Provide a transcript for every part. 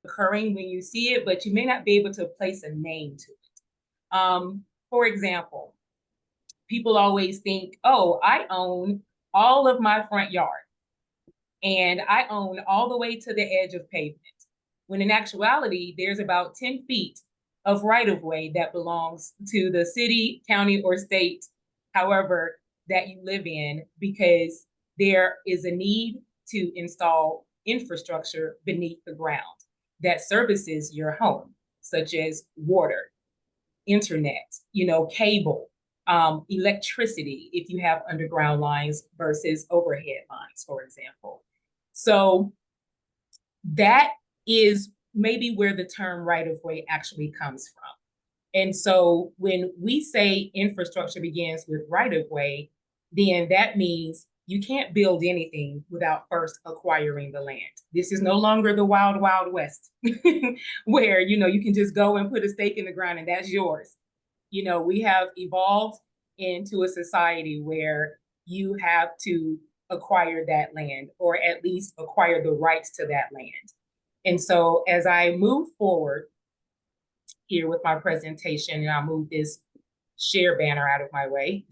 occurring when you see it, but you may not be able to place a name to it. For example, people always think, oh, I own all of my front yard and I own all the way to the edge of pavement. When in actuality, there's about 10 feet of right of way that belongs to the city, county, or state, however, that you live in, because there is a need to install infrastructure beneath the ground that services your home, such as water, internet, cable, electricity, if you have underground lines versus overhead lines, for example. So that is maybe where the term right of way actually comes from. And so when we say infrastructure begins with right of way, then that means you can't build anything without first acquiring the land. This is no longer the wild, wild west where, you can just go and put a stake in the ground and that's yours. We have evolved into a society where you have to acquire that land, or at least acquire the rights to that land. And so as I move forward here with my presentation, and I'll move this share banner out of my way,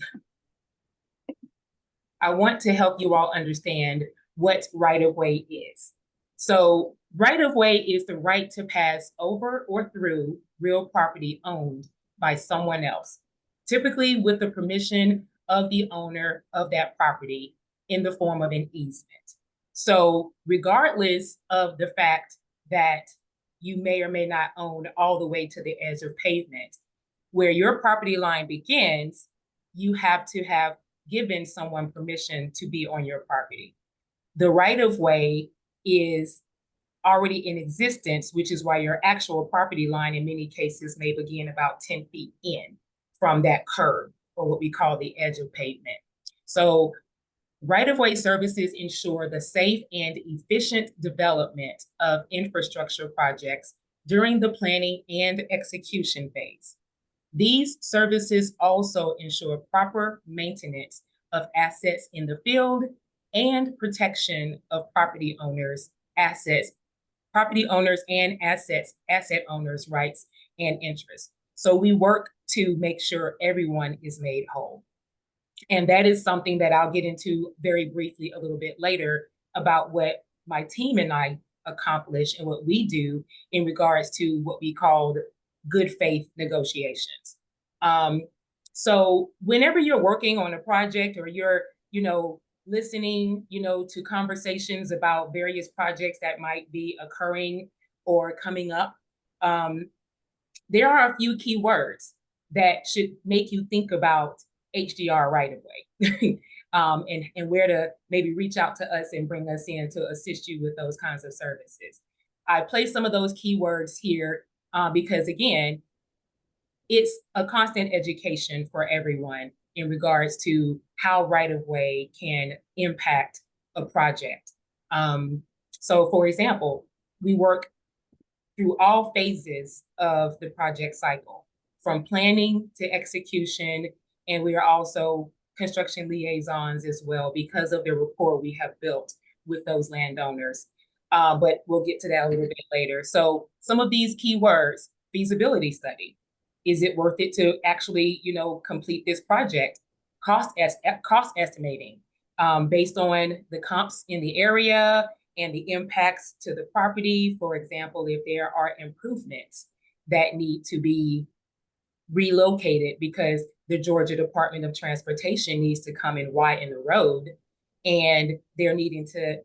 I want to help you all understand what right-of-way is. So right-of-way is the right to pass over or through real property owned by someone else, typically with the permission of the owner of that property in the form of an easement. So regardless of the fact that you may or may not own all the way to the edge of pavement, where your property line begins, you have to have given someone permission to be on your property. The right-of-way is already in existence, which is why your actual property line in many cases may begin about 10 feet in from that curb, or what we call the edge of pavement. So right-of-way services ensure the safe and efficient development of infrastructure projects during the planning and execution phase. These services also ensure proper maintenance of assets in the field and protection of property owners' assets, asset owners' rights and interests. So we work to make sure everyone is made whole. And that is something that I'll get into very briefly a little bit later about what my team and I accomplish and what we do in regards to what we called good faith negotiations. So whenever you're working on a project, or you're, listening, to conversations about various projects that might be occurring or coming up, there are a few key words that should make you think about HDR right away, and where to maybe reach out to us and bring us in to assist you with those kinds of services. I place some of those keywords here because, again, it's a constant education for everyone in regards to how right-of-way can impact a project. So for example, we work through all phases of the project cycle, from planning to execution, and we are also construction liaisons as well because of the rapport we have built with those landowners. But we'll get to that a little bit later. So some of these keywords: feasibility study. Is it worth it to actually, complete this project? Cost estimating based on the comps in the area and the impacts to the property. For example, if there are improvements that need to be relocated because the Georgia Department of Transportation needs to come and widen the road, and they're needing to,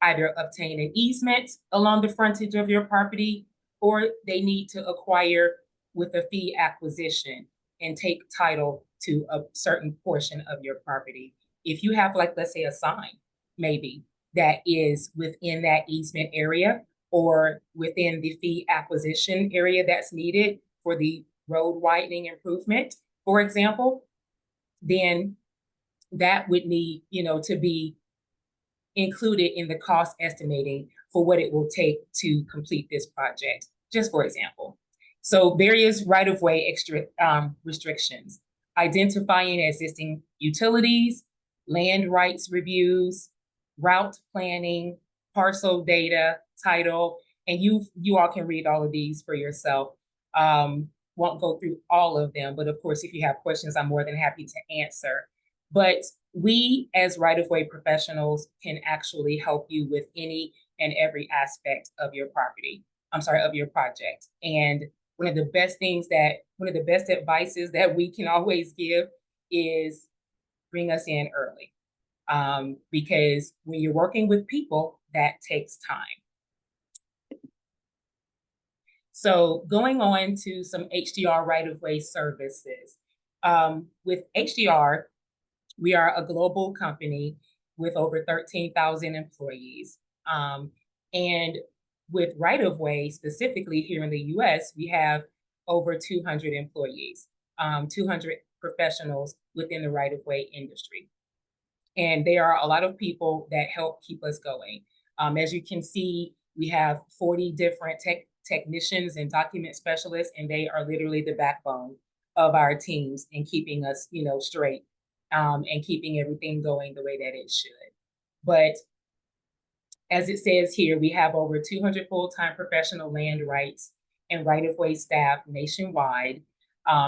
either obtain an easement along the frontage of your property, or they need to acquire with a fee acquisition and take title to a certain portion of your property. If you have, like, let's say a sign maybe that is within that easement area or within the fee acquisition area that's needed for the road widening improvement, for example, then that would need, to be included in the cost estimating for what it will take to complete this project, just for example. So various right-of-way restrictions: identifying existing utilities, land rights reviews, route planning, parcel data, title, and you all can read all of these for yourself. Won't go through all of them, but of course, if you have questions, I'm more than happy to answer. But we, as right-of-way professionals, can actually help you with any and every aspect of your property. I'm sorry, of your project. And one of the best advices that we can always give is bring us in early. Because when you're working with people, that takes time. So going on to some HDR right-of-way services. With HDR, we are a global company with over 13,000 employees. And with right-of-way, specifically here in the US, we have over 200 employees, 200 professionals within the right-of-way industry. And there are a lot of people that help keep us going. As you can see, we have 40 different technicians and document specialists, and they are literally the backbone of our teams in keeping us, straight, and keeping everything going the way that it should. But as it says here, we have over 200 full-time professional land rights and right-of-way staff nationwide,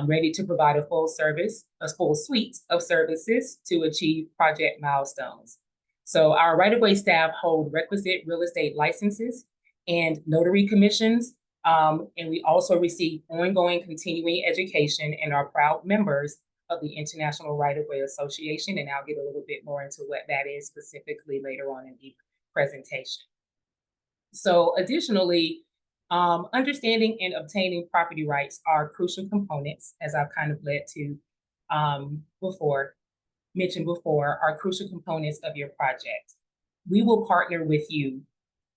ready to provide a full suite of services to achieve project milestones. So our right-of-way staff hold requisite real estate licenses and notary commissions, and we also receive ongoing continuing education and are proud members of the International Right-of-Way Association, and I'll get a little bit more into what that is specifically later on in the presentation. So additionally, understanding and obtaining property rights are crucial components, as I've kind of mentioned before, are crucial components of your project. We will partner with you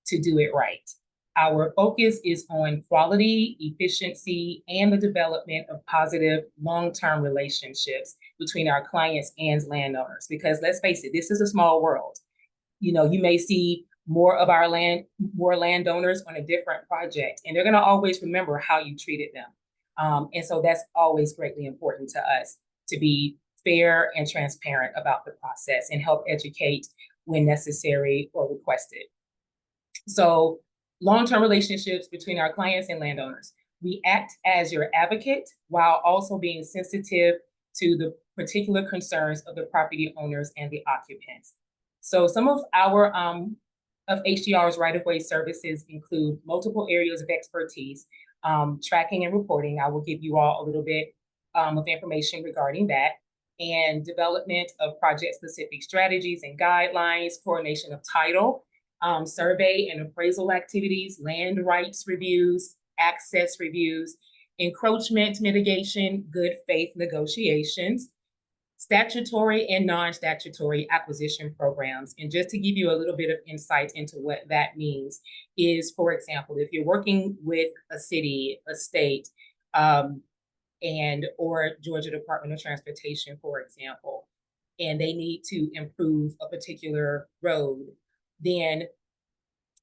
to do it right. Our focus is on quality, efficiency, and the development of positive long-term relationships between our clients and landowners. Because let's face it, this is a small world. You may see more landowners on a different project, and they're going to always remember how you treated them. And so that's always greatly important to us, to be fair and transparent about the process and help educate when necessary or requested. So long-term relationships between our clients and landowners. We act as your advocate while also being sensitive to the particular concerns of the property owners and the occupants. So some of our of HDR's right-of-way services include multiple areas of expertise, tracking and reporting. I will give you all a little bit of information regarding that, and development of project-specific strategies and guidelines, coordination of title, survey and appraisal activities, land rights reviews, access reviews, encroachment mitigation, good faith negotiations, statutory and non-statutory acquisition programs. And just to give you a little bit of insight into what that means is, for example, if you're working with a city, a state, or Georgia Department of Transportation, for example, and they need to improve a particular road, then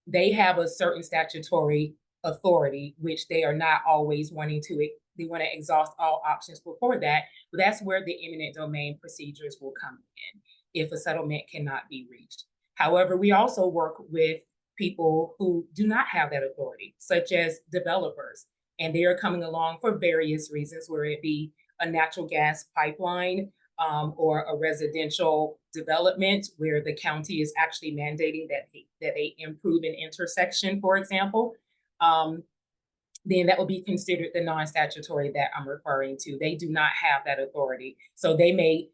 they have a certain statutory authority, which they are not always wanting to, they want to exhaust all options before that, but that's where the eminent domain procedures will come in if a settlement cannot be reached. However, we also work with people who do not have that authority, such as developers, and they are coming along for various reasons, whether it be a natural gas pipeline, or a residential development where the county is actually mandating that they improve an intersection, for example, then that will be considered the non-statutory that I'm referring to. They do not have that authority. So they may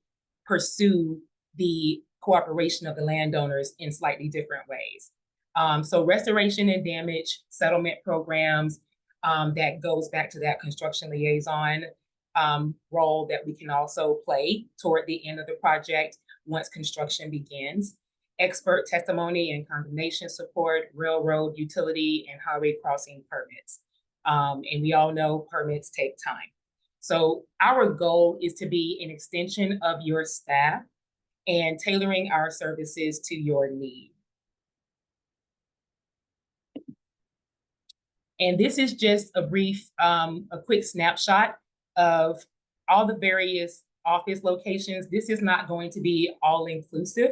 pursue the cooperation of the landowners in slightly different ways. So restoration and damage settlement programs, that goes back to that construction liaison role that we can also play toward the end of the project once construction begins. Expert testimony and condemnation support, railroad, utility, and highway crossing permits. And we all know permits take time. So our goal is to be an extension of your staff and tailoring our services to your need. And this is just a brief, a quick snapshot of all the various office locations. This is not going to be all inclusive.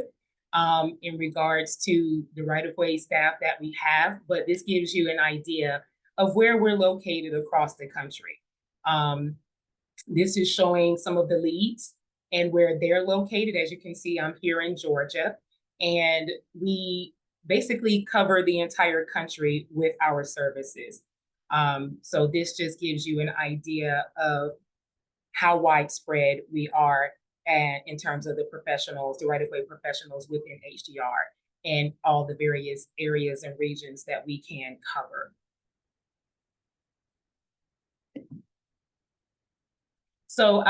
in regards to the right-of-way staff that we have, but this gives you an idea of where we're located across the country. This is showing some of the leads and where they're located. As you can see, I'm here in Georgia, and we basically cover the entire country with our services. So this just gives you an idea of how widespread we are and in terms of the professionals, the right-of-way professionals within HDR and all the various areas and regions that we can cover. So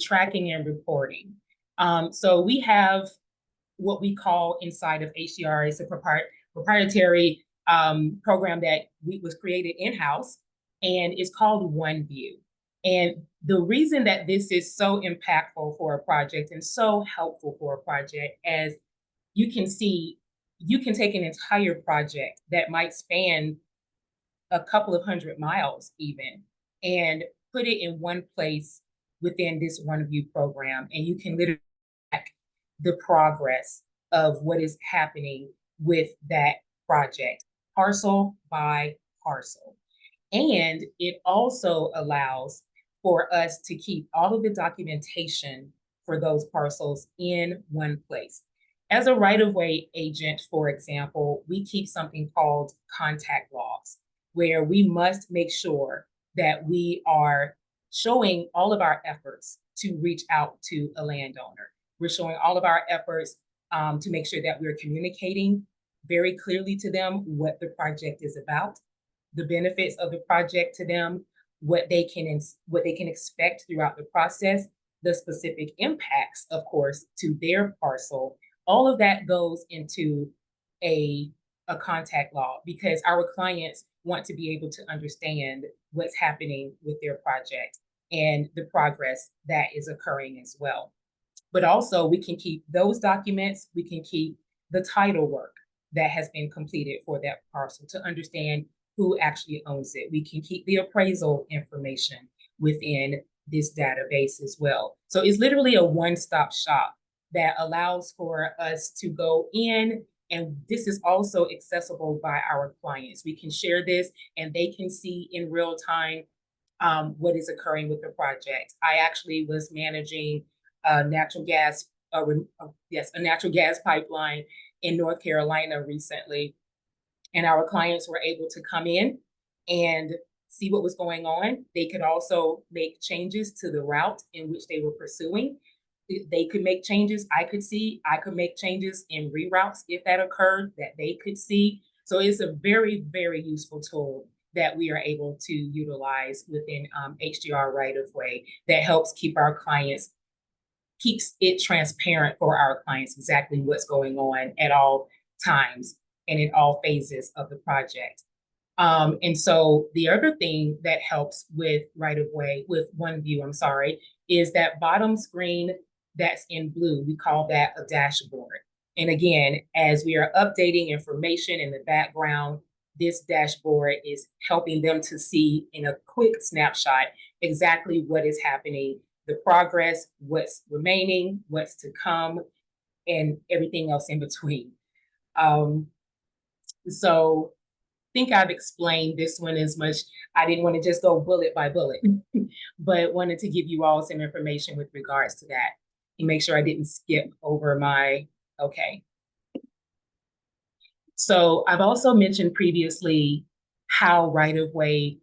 tracking and reporting. So we have what we call inside of HDR is a proprietary program that was created in-house, and it's called OneView. And the reason that this is so impactful for a project and so helpful for a project, as you can see, you can take an entire project that might span a couple of 100 miles even, and put it in one place within this OneView program. And you can literally track the progress of what is happening with that project, parcel by parcel. And it also allows for us to keep all of the documentation for those parcels in one place. As a right-of-way agent, for example, we keep something called contact logs, where we must make sure that we are showing all of our efforts to reach out to a landowner. We're showing all of our efforts to make sure that we're communicating very clearly to them what the project is about, the benefits of the project to them, what they can expect throughout the process, the specific impacts, of course, to their parcel. All of that goes into a contact log because our clients want to be able to understand what's happening with their project and the progress that is occurring as well. But also we can keep those documents, we can keep the title work that has been completed for that parcel to understand who actually owns it. We can keep the appraisal information within this database as well. So it's literally a one-stop shop that allows for us to go in, and this is also accessible by our clients. We can share this and they can see in real time what is occurring with the project. I actually was managing a natural gas pipeline in North Carolina recently, and our clients were able to come in and see what was going on. They could also make changes to the route in which they were pursuing. They could make changes. I could make changes in reroutes if that occurred, that they could see. So it's a very, very useful tool that we are able to utilize within HDR right-of-way that helps keeps it transparent for our clients exactly what's going on at all times and in all phases of the project. And so the other thing that helps with right-of-way, with OneView, is that bottom screen that's in blue. We call that a dashboard. And again, as we are updating information in the background, this dashboard is helping them to see in a quick snapshot exactly what is happening, the progress, what's remaining, what's to come, and everything else in between. So I think I've explained this one as much. I didn't want to just go bullet by bullet, but wanted to give you all some information with regards to that and make sure I didn't skip over okay. So I've also mentioned previously how right-of-way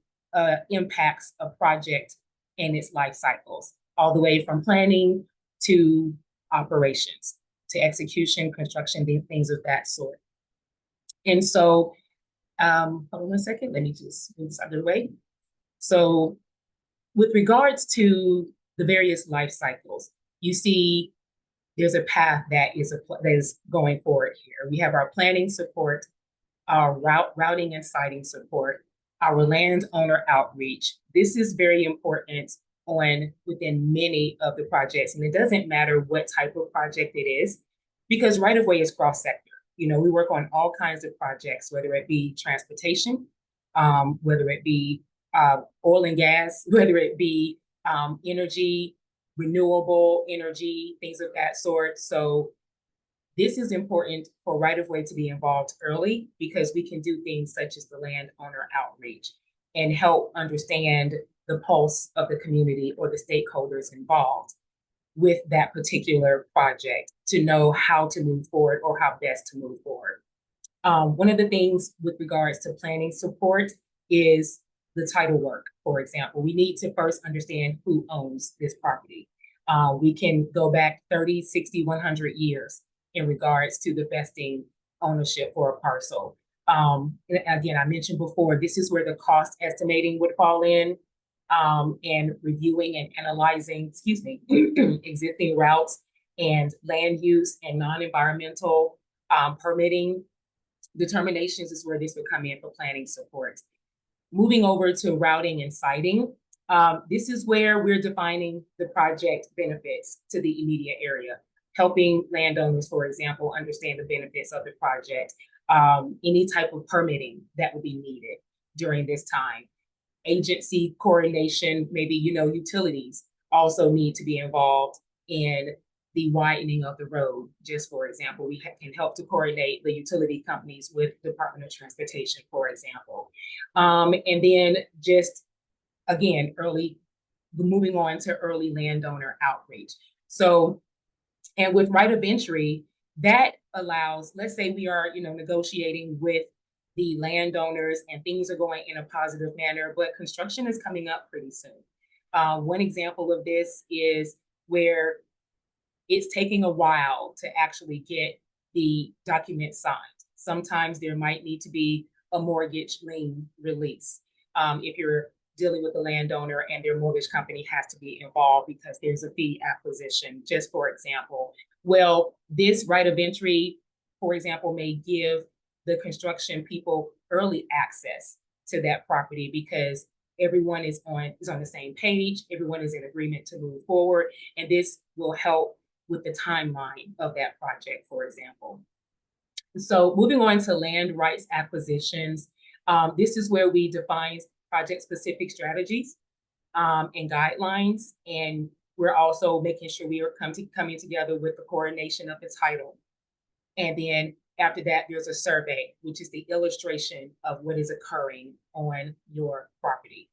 impacts a project and its life cycles, all the way from planning to operations, to execution, construction, things of that sort. And so, hold on a second, let me just move this out of the way. So with regards to the various life cycles, you see there's a path that is going forward here. We have our planning support, our routing and siting support, our landowner outreach. This is very important within many of the projects, and it doesn't matter what type of project it is, because right-of-way is cross-sector. You know, we work on all kinds of projects, whether it be transportation, whether it be oil and gas, whether it be energy, renewable energy, things of that sort. So This is important for right-of-way to be involved early because we can do things such as the landowner outreach and help understand the pulse of the community or the stakeholders involved with that particular project to know how to move forward or how best to move forward. One of the things with regards to planning support is the title work, for example. We need to first understand who owns this property. We can go back 30, 60, 100 years in regards to the vesting ownership for a parcel. Again, I mentioned before, this is where the cost estimating would fall in, and reviewing and analyzing, excuse me, existing routes and land use and non-environmental permitting determinations is where this would come in for planning support. Moving over to routing and siting, this is where we're defining the project benefits to the immediate area, helping landowners, for example, understand the benefits of the project, any type of permitting that will be needed during this time. Agency coordination, maybe, utilities also need to be involved in the widening of the road. Just for example, we can help to coordinate the utility companies with Department of Transportation, for example. And then just, again, moving on to early landowner outreach. So, and with right of entry, that allows, let's say we are, negotiating with the landowners and things are going in a positive manner, but construction is coming up pretty soon. One example of this is where it's taking a while to actually get the document signed. Sometimes there might need to be a mortgage lien release if you're dealing with the landowner and their mortgage company has to be involved because there's a fee acquisition, just for example. Well, this right of entry, for example, may give the construction people early access to that property because everyone is on the same page, everyone is in agreement to move forward, and this will help with the timeline of that project, for example. So moving on to land rights acquisitions, this is where we define project-specific strategies and guidelines, and we're also making sure we are coming together with the coordination of the title. And then after that, there's a survey, which is the illustration of what is occurring on your property.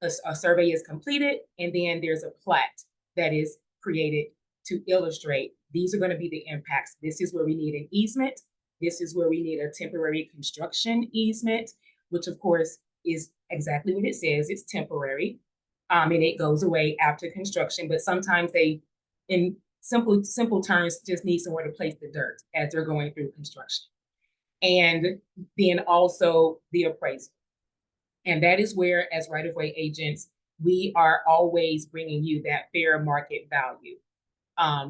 A survey is completed, and then there's a plat that is created to illustrate these are going to be the impacts. This is where we need an easement. This is where we need a temporary construction easement, which of course is exactly what it says. It's temporary, and it goes away after construction. But sometimes they, in simple terms, just need somewhere to place the dirt as they're going through construction. And then also the appraisal. And that is where, as right-of-way agents, we are always bringing you that fair market value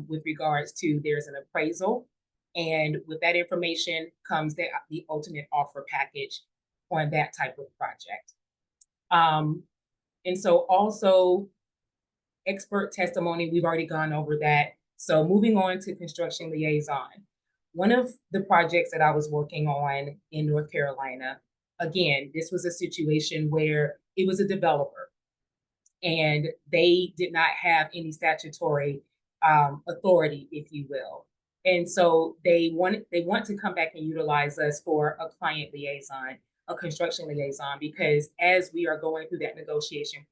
with regards to there's an appraisal. And with that information comes the ultimate offer package on that type of project. And so also expert testimony, we've already gone over that. So moving on to construction liaison. One of the projects that I was working on in North Carolina, again, this was a situation where it was a developer and they did not have any statutory authority, if you will. And so they want to come back and utilize us for a client liaison, a construction liaison, because as we are going through that negotiation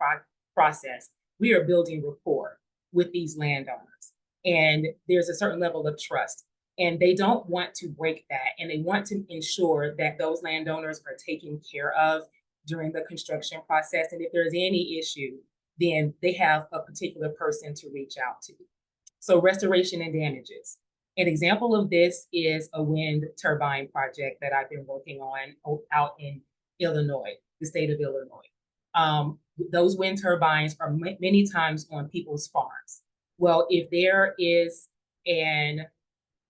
process, we are building rapport with these landowners. And there's a certain level of trust. And they don't want to break that. And they want to ensure that those landowners are taken care of during the construction process. And if there's any issue, then they have a particular person to reach out to. So restoration and damages. An example of this is a wind turbine project that I've been working on out in Illinois, the state of Illinois. Those wind turbines are many times on people's farms. Well, if there is an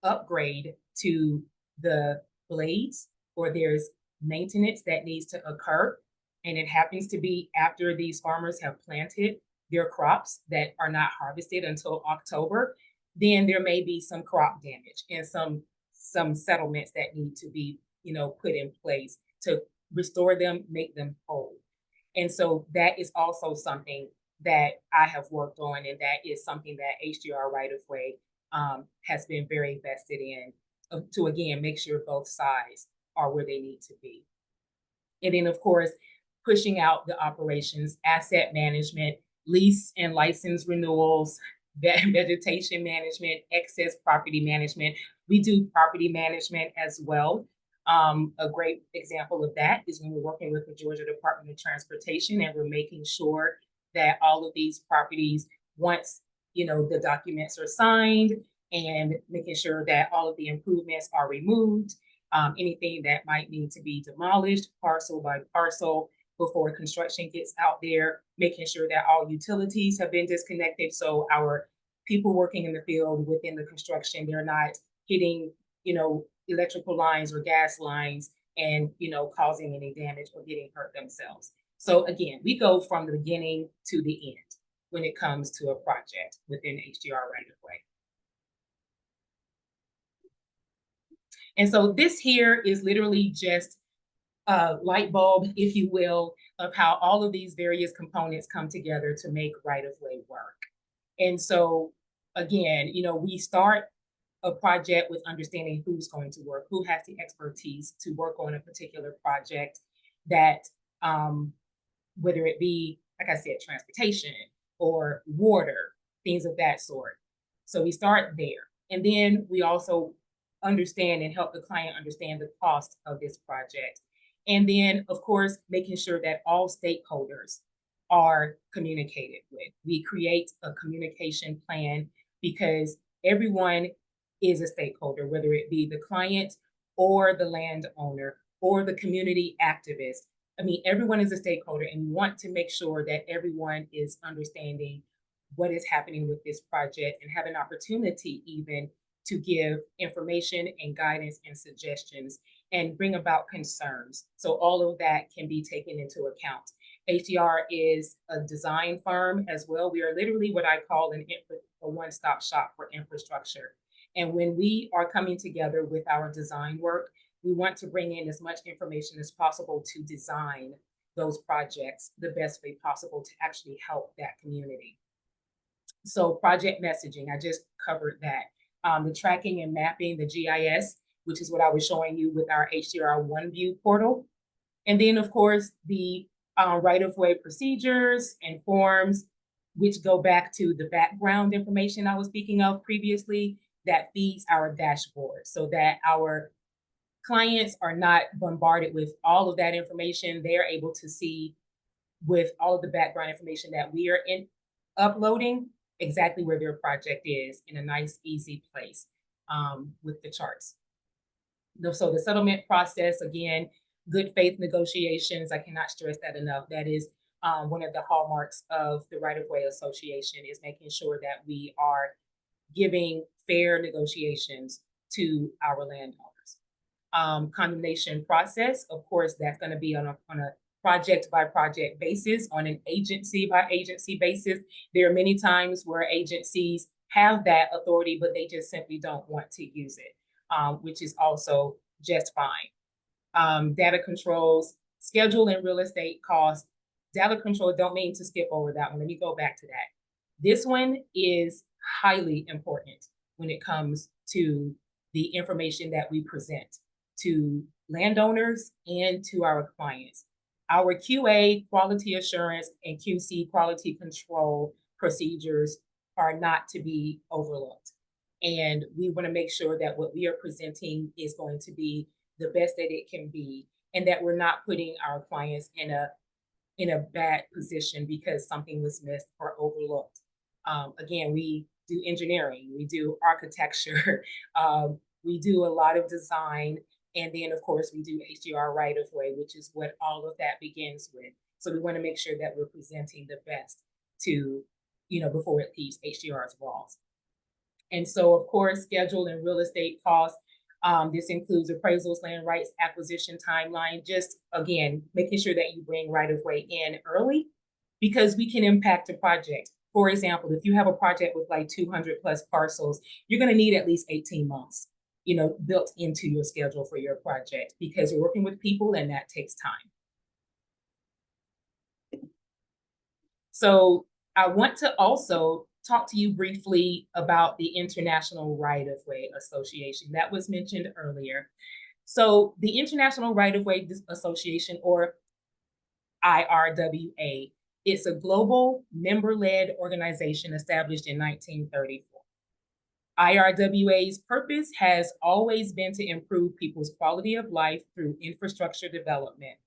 upgrade to the blades or there's maintenance that needs to occur, and it happens to be after these farmers have planted their crops that are not harvested until October, then there may be some crop damage and some settlements that need to be, put in place to restore them, make them whole. And so that is also something that I have worked on, and that is something that HDR Right of Way has been very invested in to again, make sure both sides are where they need to be. And then, of course, pushing out the operations, asset management, lease and license renewals, vegetation management, excess property management. We do property management as well. A great example of that is when we're working with the Georgia Department of Transportation and we're making sure that all of these properties, once the documents are signed, and making sure that all of the improvements are removed, anything that might need to be demolished parcel by parcel before construction gets out there, making sure that all utilities have been disconnected. So our people working in the field within the construction, they're not hitting, electrical lines or gas lines and, causing any damage or getting hurt themselves. So again, we go from the beginning to the end when it comes to a project within HDR right of way. And so this here is literally just a light bulb, if you will, of how all of these various components come together to make right of way work. And so again, we start a project with understanding who's going to work, who has the expertise to work on a particular project that, whether it be, like I said, transportation or water, things of that sort. So we start there. And then we also understand and help the client understand the cost of this project. And then, of course, making sure that all stakeholders are communicated with. We create a communication plan because everyone is a stakeholder, whether it be the client or the landowner or the community activist. I mean, everyone is a stakeholder, and we want to make sure that everyone is understanding what is happening with this project and have an opportunity even to give information and guidance and suggestions and bring about concerns. So all of that can be taken into account. HDR is a design firm as well. We are literally what I call a one-stop shop for infrastructure. And when we are coming together with our design work, we want to bring in as much information as possible to design those projects the best way possible to actually help that community. So project messaging, I just covered that. The tracking and mapping, the GIS, which is what I was showing you with our HDR OneView portal. And then, of course, the right-of-way procedures and forms, which go back to the background information I was speaking of previously, that feeds our dashboard so that our clients are not bombarded with all of that information. They're able to see with all of the background information that we are uploading exactly where their project is in a nice, easy place with the charts. So the settlement process, again, good faith negotiations. I cannot stress that enough. That is one of the hallmarks of the Right-of-Way Association, is making sure that we are giving fair negotiations to our landowners. Condemnation process, of course, that's going to be on a project by project basis, on an agency by agency basis. There are many times where agencies have that authority, but they just simply don't want to use it, which is also just fine. Data controls, schedule and real estate costs. Data control, don't mean to skip over that one. Let me go back to that. This one is highly important when it comes to the information that we present to landowners and to our clients. Our QA, quality assurance, and QC, quality control procedures are not to be overlooked. And we want to make sure that what we are presenting is going to be the best that it can be, and that we're not putting our clients in a bad position because something was missed or overlooked. Again, we do engineering, we do architecture, we do a lot of design, and then of course we do HDR right of way, which is what all of that begins with. So we want to make sure that we're presenting the best to, before it leaves HDR's walls. And so of course, schedule and real estate costs. This includes appraisals, land rights, acquisition timeline, just again, making sure that you bring right of way in early because we can impact a project. For example, if you have a project with like 200 plus parcels, you're going to need at least 18 months, built into your schedule for your project because you're working with people and that takes time. So I want to also talk to you briefly about the International Right-of-Way Association that was mentioned earlier. So the International Right-of-Way Association, or IRWA, is a global member-led organization established in 1934. IRWA's purpose has always been to improve people's quality of life through infrastructure development.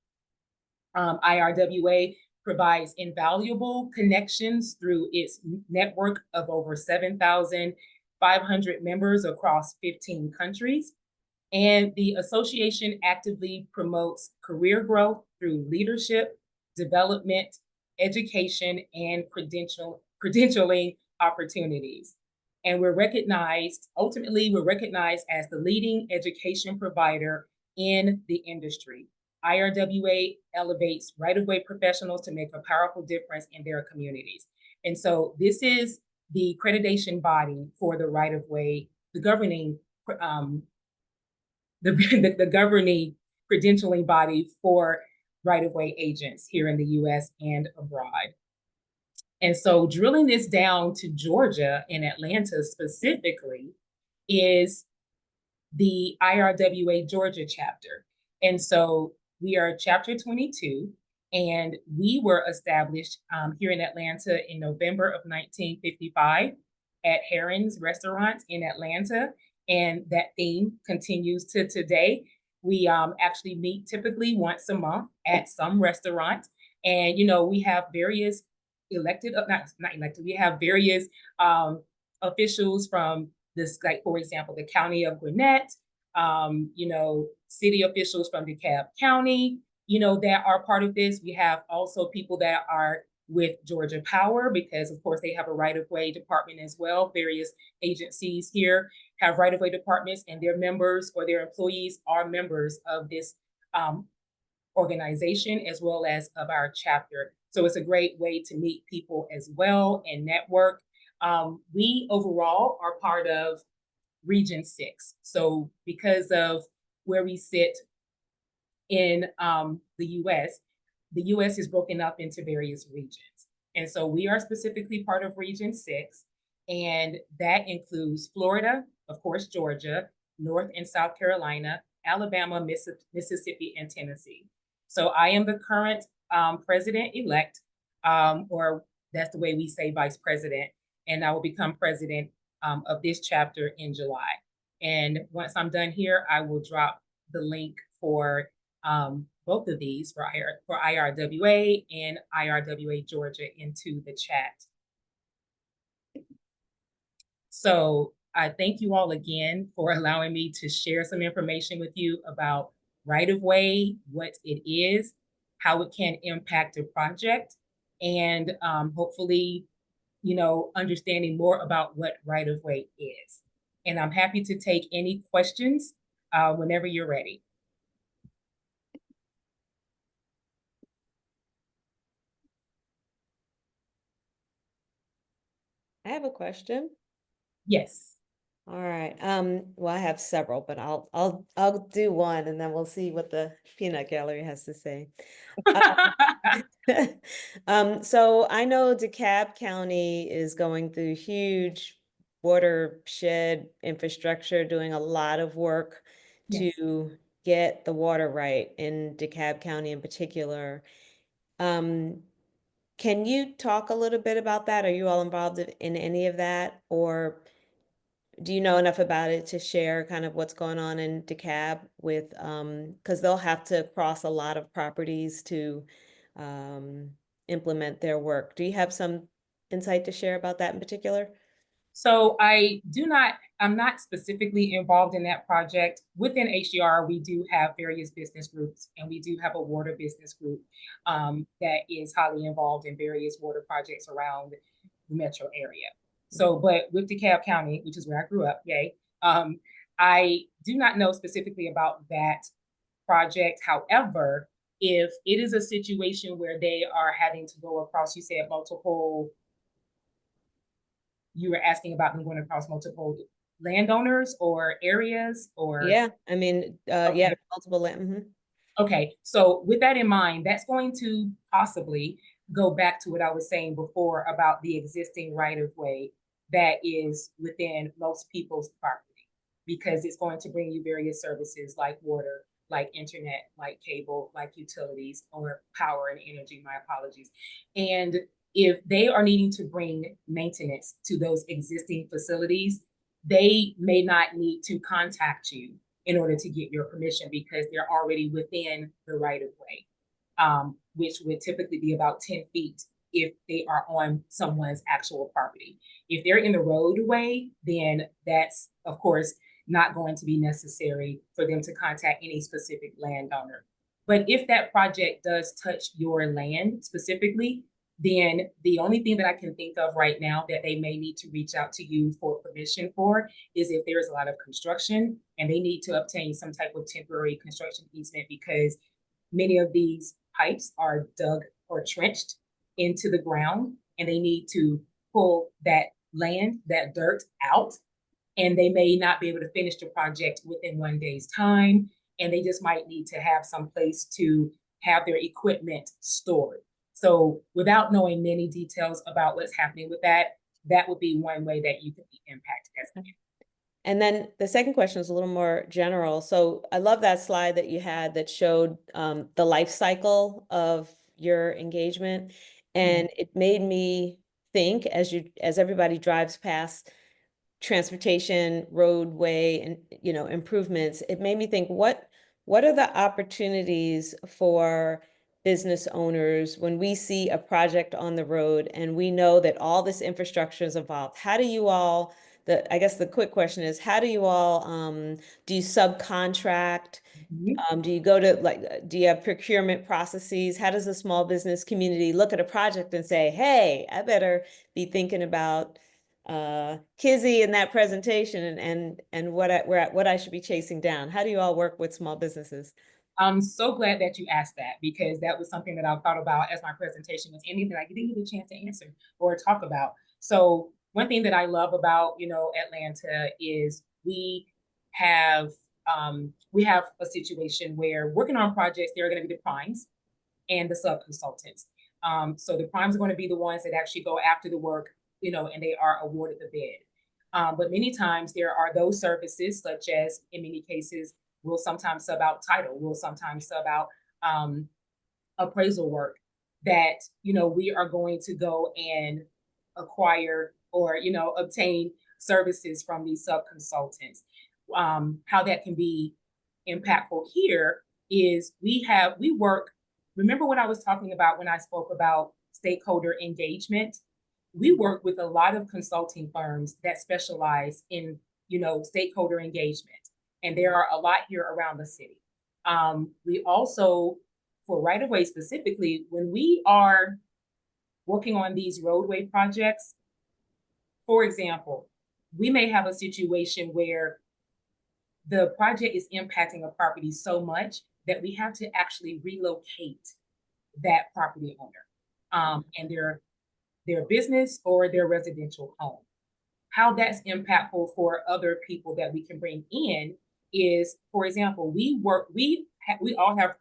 IRWA provides invaluable connections through its network of over 7,500 members across 15 countries. And the association actively promotes career growth through leadership, development, education, and credentialing opportunities. And ultimately, we're recognized as the leading education provider in the industry. IRWA elevates right-of-way professionals to make a powerful difference in their communities. And so this is the accreditation body for the right-of-way, the governing the governing credentialing body for right-of-way agents here in the US and abroad. And so drilling this down to Georgia and Atlanta specifically is the IRWA Georgia chapter. And so we are chapter 22, and we were established here in Atlanta in November of 1955 at Heron's Restaurant in Atlanta. And that theme continues to today. We actually meet typically once a month at some restaurant. And, we have various not elected, we have various officials from this, like, for example, the County of Gwinnett, city officials from DeKalb County, that are part of this. We have also people that are with Georgia Power, because of course they have a right-of-way department as well. Various agencies here have right-of-way departments, and their members or their employees are members of this organization as well as of our chapter. So it's a great way to meet people as well and network. We overall are part of Region 6. So because of where we sit in the US is broken up into various regions. And so we are specifically part of Region 6, and that includes Florida, of course, Georgia, North and South Carolina, Alabama, Mississippi, and Tennessee. So I am the current president-elect, or that's the way we say vice president, and I will become president of this chapter in July. And once I'm done here, I will drop the link for both of these for IRWA and IRWA Georgia into the chat. So I thank you all again for allowing me to share some information with you about right-of-way, what it is, how it can impact a project, and hopefully, understanding more about what right-of-way is. And I'm happy to take any questions whenever you're ready. I have a question. Yes. All right. Well, I have several, but I'll do one, and then we'll see what the peanut gallery has to say. So I know DeKalb County is going through huge watershed infrastructure, doing a lot of work Yes. to get the water right in DeKalb County in particular. Can you talk a little bit about that? Are you all involved in any of that, or do you know enough about it to share kind of what's going on in DeKalb with, because they'll have to cross a lot of properties to implement their work. Do you have some insight to share about that in particular? So I'm not specifically involved in that project. Within HDR, we do have various business groups, and we do have a water business group that is highly involved in various water projects around the metro area. So, but with DeKalb County, which is where I grew up, yay, I do not know specifically about that project. However, if it is a situation where they are having to go across, you said you were asking about them going across multiple landowners or areas, or? Yeah, I mean, Okay. yeah, multiple land. Okay, so with that in mind, that's going to possibly go back to what I was saying before about the existing right of way that is within most people's property, because it's going to bring you various services like water, like internet, like cable, like utilities or power and energy. My apologies. And if they are needing to bring maintenance to those existing facilities, they may not need to contact you in order to get your permission because they're already within the right of way, which would typically be about 10 feet if they are on someone's actual property. If they're in the roadway, then that's, of course, not going to be necessary for them to contact any specific landowner. But if that project does touch your land specifically, then the only thing that I can think of right now that they may need to reach out to you for permission for is if there's a lot of construction and they need to obtain some type of temporary construction easement, because many of these pipes are dug or trenched into the ground and they need to pull that land, that dirt out, and they may not be able to finish the project within 1 day's time. And they just might need to have some place to have their equipment stored. So without knowing many details about what's happening with that, that would be one way that you could be impacted as a. And then the second question is a little more general. So I love that slide that you had that showed the life cycle of your engagement. And it made me think as everybody drives past transportation, roadway, and improvements, it made me think, what are the opportunities for business owners when we see a project on the road and we know that all this infrastructure is involved? How do you all, I guess the quick question is, how do you all, do you subcontract? Mhm. Do you go to do you have procurement processes? How does the small business community look at a project and say, hey, I better be thinking about Kizzy in that presentation and what I should be chasing down? How do you all work with small businesses? I'm so glad that you asked that because that was something that I thought about as my presentation was anything I didn't get a chance to answer or talk about. So one thing that I love about, Atlanta is we have a situation where working on projects, there are going to be the primes and the sub consultants. So the primes are going to be the ones that actually go after the work, and they are awarded the bid. But many times there are those services, such as in many cases, we'll sometimes sub out title, we'll sometimes sub out um, appraisal work that, we are going to go and acquire or, obtain services from these sub consultants. How that can be impactful here is we work. Remember what I was talking about when I spoke about stakeholder engagement? We work with a lot of consulting firms that specialize in, stakeholder engagement, and there are a lot here around the city. We also, for right of way specifically, when we are working on these roadway projects, for example, we may have a situation where the project is impacting a property so much that we have to actually relocate that property owner and their business or their residential home. How that's impactful for other people that we can bring in is, for example, we all have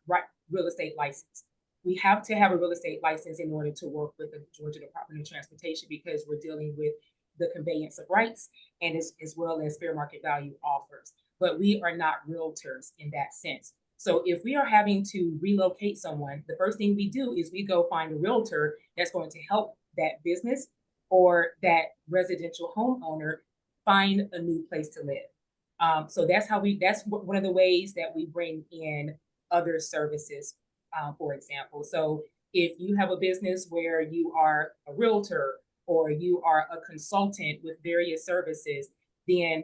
real estate license. We have to have a real estate license in order to work with the Georgia Department of Transportation because we're dealing with the conveyance of rights and as well as fair market value offers. But we are not realtors in that sense. So if we are having to relocate someone, the first thing we do is we go find a realtor that's going to help that business or that residential homeowner find a new place to live. So that's one of the ways that we bring in other services, for example. So if you have a business where you are a realtor or you are a consultant with various services, then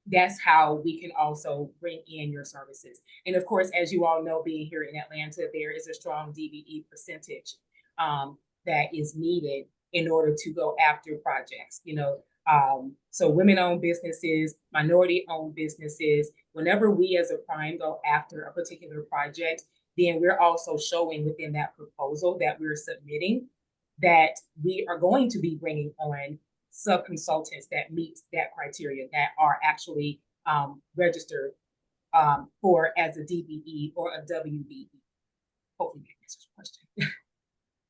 that's how we can also bring in your services. And of course, as you all know, being here in Atlanta, there is a strong DBE percentage that is needed in order to go after projects. So women-owned businesses, minority-owned businesses, whenever we as a prime go after a particular project, then we're also showing within that proposal that we're submitting that we are going to be bringing on sub-consultants that meet that criteria, that are actually registered for as a DBE or a WBE. Hopefully that answers your question.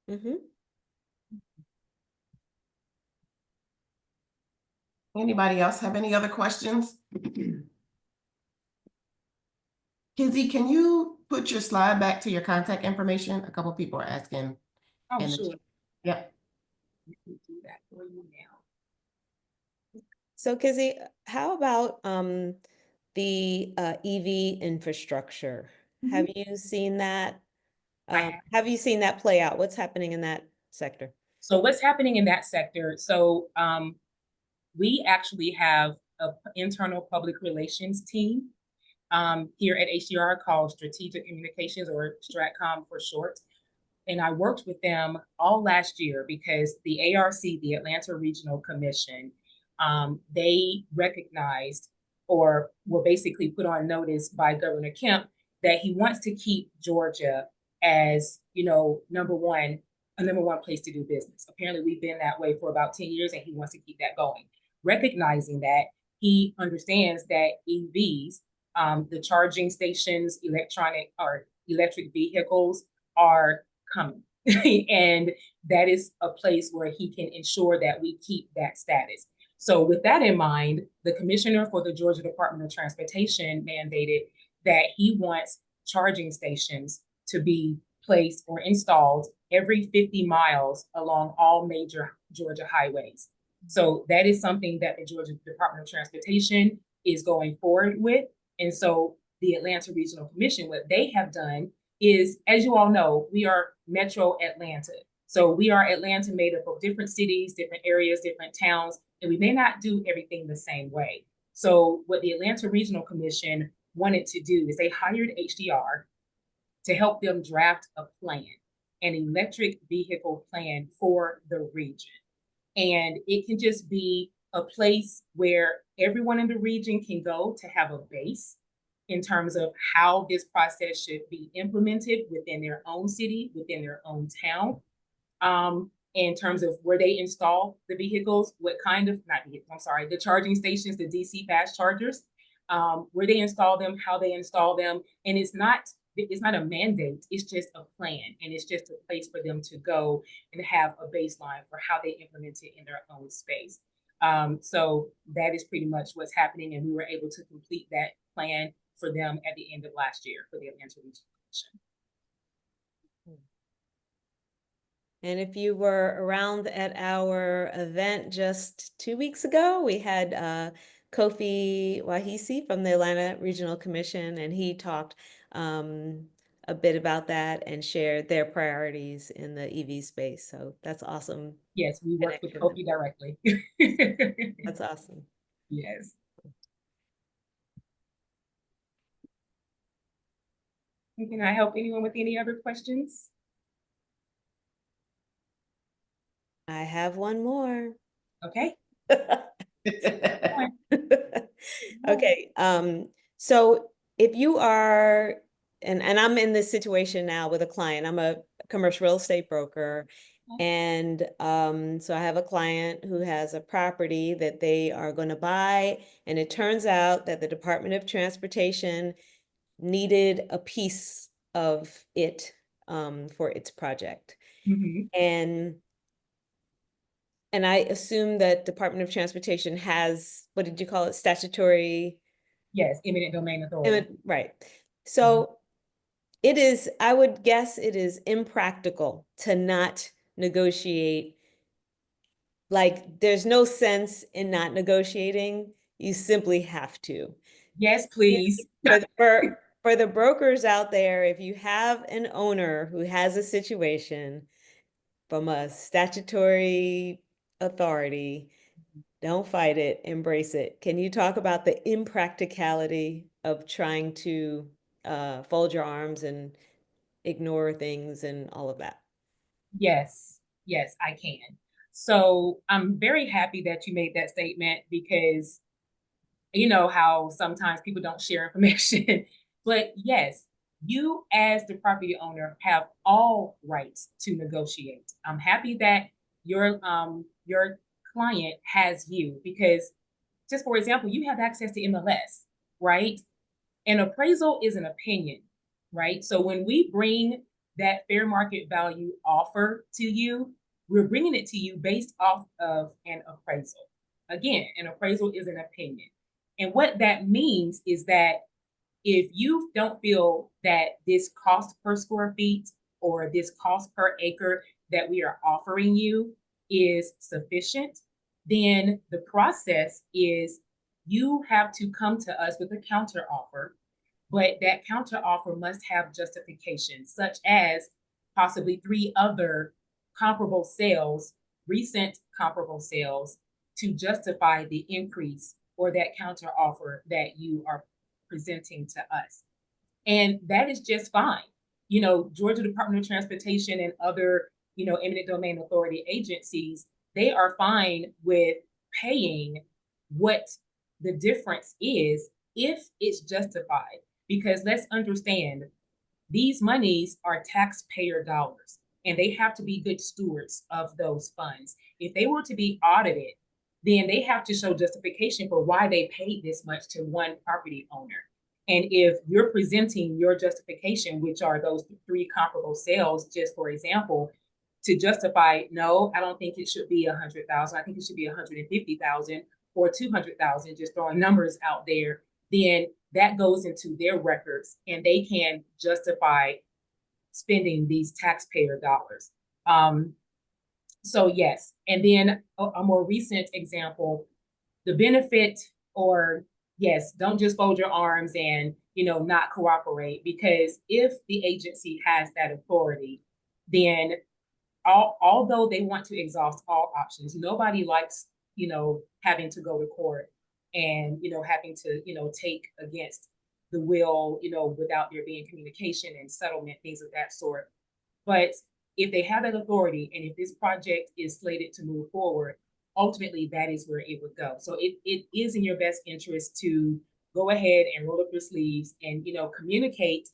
Mm-hmm. Anybody else have any other questions? Kizzy, can you put your slide back to your contact information? A couple people are asking. Oh, in the sure. chat. Yep. We can do that for you now. So Kizzy, how about the EV infrastructure? Have you seen that? I Have you seen that play out? What's happening in that sector? So what's happening in that sector? So we actually have an internal public relations team here at HDR called Strategic Communications, or Stratcom for short. And I worked with them all last year because the ARC, the Atlanta Regional Commission, they recognized or were basically put on notice by Governor Kemp that he wants to keep Georgia as, you know, a number one place to do business. Apparently, we've been that way for about 10 years, and he wants to keep that going. Recognizing that, he understands that EVs, the charging stations, electric vehicles are coming. And that is a place where he can ensure that we keep that status. So with that in mind, the commissioner for the Georgia Department of Transportation mandated that he wants charging stations to be placed or installed every 50 miles along all major Georgia highways. So that is something that the Georgia Department of Transportation is going forward with. And so the Atlanta Regional Commission, what they have done is, as you all know, we are Metro Atlanta. So we are Atlanta made up of different cities, different areas, different towns, and we may not do everything the same way. So what the Atlanta Regional Commission wanted to do is they hired HDR to help them draft a plan, an electric vehicle plan for the region. And it can just be a place where everyone in the region can go to have a base in terms of how this process should be implemented within their own city, within their own town, in terms of where they install the vehicles, what kind of, not vehicles, I'm sorry, the charging stations, the DC fast chargers, where they install them, how they install them. And it's not a mandate, it's just a plan. And it's just a place for them to go and have a baseline for how they implement it in their own space. So that is pretty much what's happening. And we were able to complete that plan for them at the end of last year for the Atlanta Regional Commission. And if you were around at our event just 2 weeks ago, we had Kofi Wahisi from the Atlanta Regional Commission, and he talked a bit about that and shared their priorities in the EV space. So that's awesome. Yes, we work with Kofi directly. That's awesome. Yes. Can I help anyone with any other questions? I have one more. Okay. Okay, so if you are, and I'm in this situation now with a client, I'm a commercial real estate broker. And so I have a client who has a property that they are going to buy, and it turns out that the Department of Transportation needed a piece of it for its project. Mm-hmm. And I assume that Department of Transportation has, what did you call it, statutory? Yes, eminent domain authority. Right. So it is, I would guess it is impractical to not negotiate. Like, there's no sense in not negotiating. You simply have to. Yes, please. For the brokers out there, if you have an owner who has a situation from a statutory authority, don't fight it, embrace it. Can you talk about the impracticality of trying to fold your arms and ignore things and all of that? Yes, I can. So I'm very happy that you made that statement, because you know how sometimes people don't share information. But yes, you as the property owner have all rights to negotiate. I'm happy that your client has you, because just for example, you have access to MLS, right? An appraisal is an opinion, right? So when we bring that fair market value offer to you, we're bringing it to you based off of an appraisal. Again, an appraisal is an opinion. And what that means is that if you don't feel that this cost per square feet or this cost per acre that we are offering you is sufficient, then the process is you have to come to us with a counter offer, but that counter offer must have justification, such as possibly 3 other comparable sales, recent comparable sales, to justify the increase or that counter offer that you are presenting to us. And that is just fine. You know, Georgia Department of Transportation and other, you know, eminent domain authority agencies, they are fine with paying what the difference is if it's justified. Because let's understand, these monies are taxpayer dollars and they have to be good stewards of those funds. If they were to be audited, then they have to show justification for why they paid this much to one property owner. And if you're presenting your justification, which are those 3 comparable sales, just for example, to justify, no, I don't think it should be 100,000. I think it should be 150,000 or 200,000, just throwing numbers out there, then that goes into their records and they can justify spending these taxpayer dollars. So yes, and then a more recent example, the benefit, or yes, don't just fold your arms and, you know, not cooperate, because if the agency has that authority, then although they want to exhaust all options, nobody likes, you know, having to go to court and, you know, having to, you know, take against the will, you know, without there being communication and settlement, things of that sort. But if they have that authority and if this project is slated to move forward, ultimately that is where it would go. So it is in your best interest to go ahead and roll up your sleeves and, you know, communicate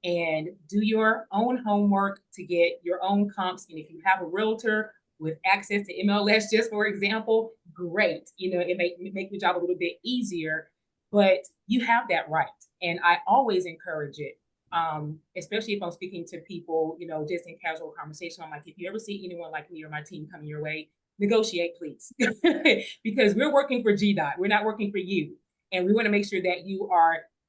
and do your own homework to get your own comps. And if you have a realtor with access to MLS, just for example, great. You know, it make your job a little bit easier, but you have that right. And I always encourage it. Especially if I'm speaking to people, you know, just in casual conversation. I'm like, if you ever see anyone like me or my team coming your way, negotiate, please. Because we're working for GDOT. We're not working for you. And we want to make sure that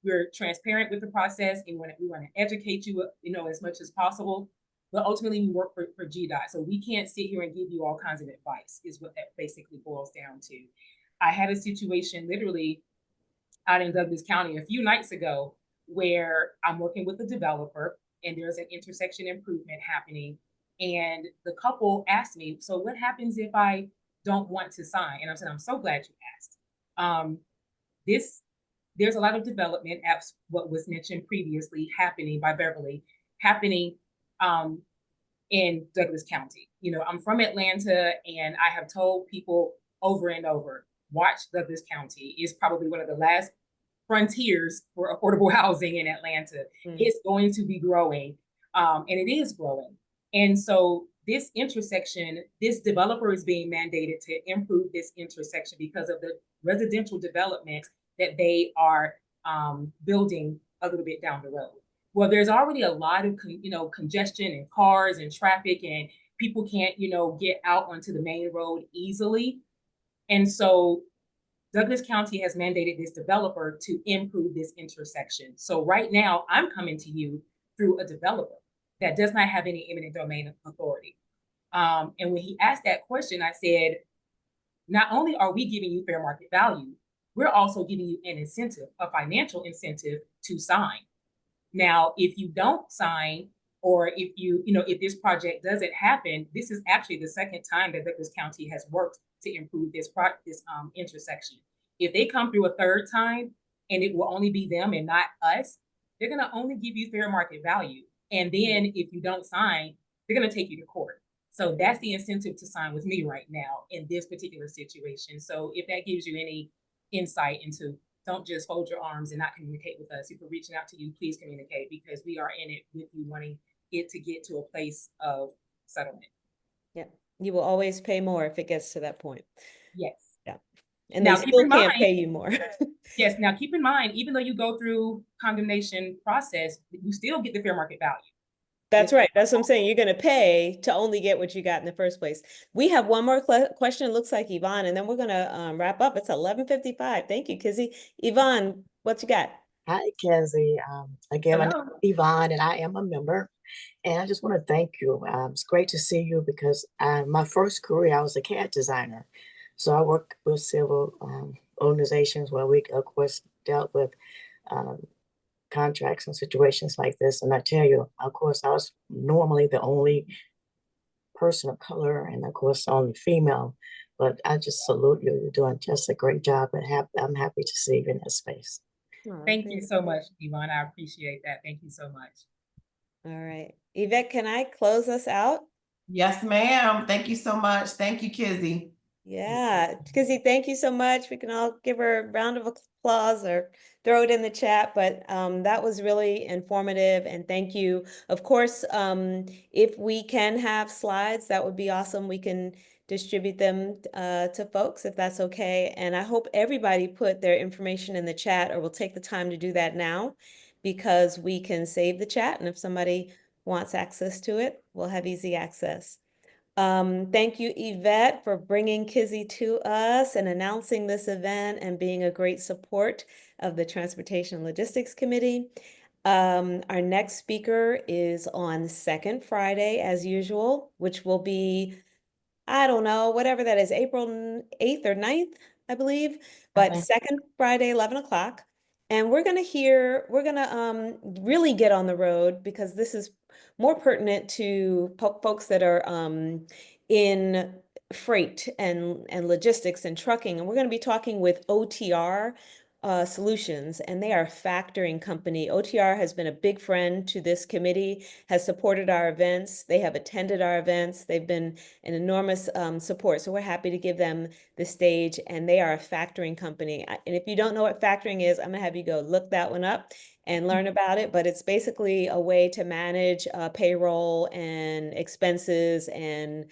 we're transparent with the process, and we want to educate you, you know, as much as possible. But ultimately we work for GDOT. So we can't sit here and give you all kinds of advice, is what that basically boils down to. I had a situation literally out in Douglas County a few nights ago where I'm working with a developer and there's an intersection improvement happening. And the couple asked me, so what happens if I don't want to sign? And I said, I'm so glad you asked. There's a lot of development, as what was mentioned previously, happening by Beverly, happening in Douglas County. You know, I'm from Atlanta and I have told people over and over, watch Douglas County. It's probably one of the last frontiers for affordable housing in Atlanta. It's going to be growing, and it is growing. And so this intersection, this developer is being mandated to improve this intersection because of the residential development that they are building a little bit down the road. Well, there's already a lot of congestion and cars and traffic, and people can't, you know, get out onto the main road easily. And so Douglas County has mandated this developer to improve this intersection. So right now I'm coming to you through a developer that does not have any eminent domain authority. And when he asked that question, I said, not only are we giving you fair market value, we're also giving you an incentive, a financial incentive to sign. Now, if you don't sign, or if this project doesn't happen, this is actually the second time that Douglas County has worked to improve this intersection. If they come through a third time and it will only be them and not us, they're going to only give you fair market value. And then if you don't sign, they're going to take you to court. So that's the incentive to sign with me right now in this particular situation. So if that gives you any insight into, don't just fold your arms and not communicate with us. If we're reaching out to you, please communicate, because we are in it with you, wanting it to get to a place of settlement. Yeah, you will always pay more if it gets to that point. Yes. Yeah. And now, they still can't pay you more. Yes. Now, keep in mind, even though you go through condemnation process, you still get the fair market value. That's right. That's what I'm saying. You're going to pay to only get what you got in the first place. We have one more question. It looks like Yvonne, and then we're going to wrap up. It's 11:55. Thank you, Kizzy. Yvonne, what you got? Hi, Kenzie. Again, my name Hello. is Yvonne, and I am a member. And I just want to thank you. It's great to see you because my first career, I was a CAD designer. So I worked with civil organizations where we, of course, dealt with um, contracts and situations like this. And I tell you, of course, I was normally the only person of color and, of course, only female. But I just salute you. You're doing just a great job, and I'm happy to see you in that space. Oh, Thank you so much, Yvonne. I appreciate that. Thank you so much. All right. Yvette, can I close us out? Yes, ma'am. Thank you so much. Thank you, Kizzy. Yeah, Kizzy, thank you so much. We can all give her a round of applause or throw it in the chat, but that was really informative, and thank you. Of course, if we can have slides, that would be awesome. We can distribute them to folks if that's okay. And I hope everybody put their information in the chat, or will take the time to do that now, because we can save the chat, and if somebody wants access to it, we'll have easy access. Thank you, Yvette, for bringing Kizzy to us and announcing this event and being a great support of the Transportation Logistics Committee. Our next speaker is on second Friday, as usual, which will be, I don't know, whatever that is, April 8th or 9th, I believe, but think- second Friday, 11 o'clock. And we're gonna really get on the road, because this is more pertinent to folks that are in freight and logistics and trucking. And we're gonna be talking with OTR Solutions, and they are a factoring company. OTR has been a big friend to this committee, has supported our events. They have attended our events. They've been an enormous support. So we're happy to give them the stage, and they are a factoring company. And if you don't know what factoring is, I'm gonna have you go look that one up and learn about it. But it's basically a way to manage payroll and expenses and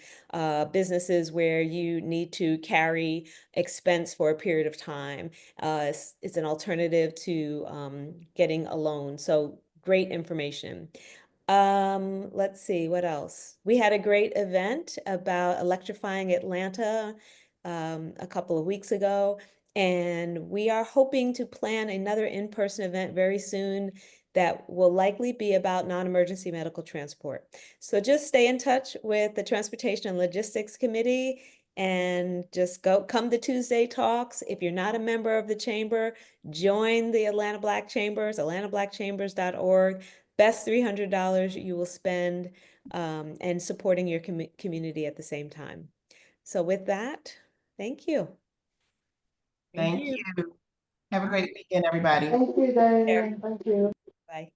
businesses where you need to carry expense for a period of time. It's an alternative to getting a loan. So great information. Let's see, what else? We had a great event about electrifying Atlanta a couple of weeks ago, and we are hoping to plan another in-person event very soon that will likely be about non-emergency medical transport. So just stay in touch with the Transportation and Logistics Committee, and just come to Tuesday Talks. If you're not a member of the chamber, join the Atlanta Black Chambers, atlantablackchambers.org. Best $300 you will spend, and supporting your community at the same time. So with that, thank you. Thank you. Have a great weekend, everybody. Thank you, Diane. Thank you. Bye.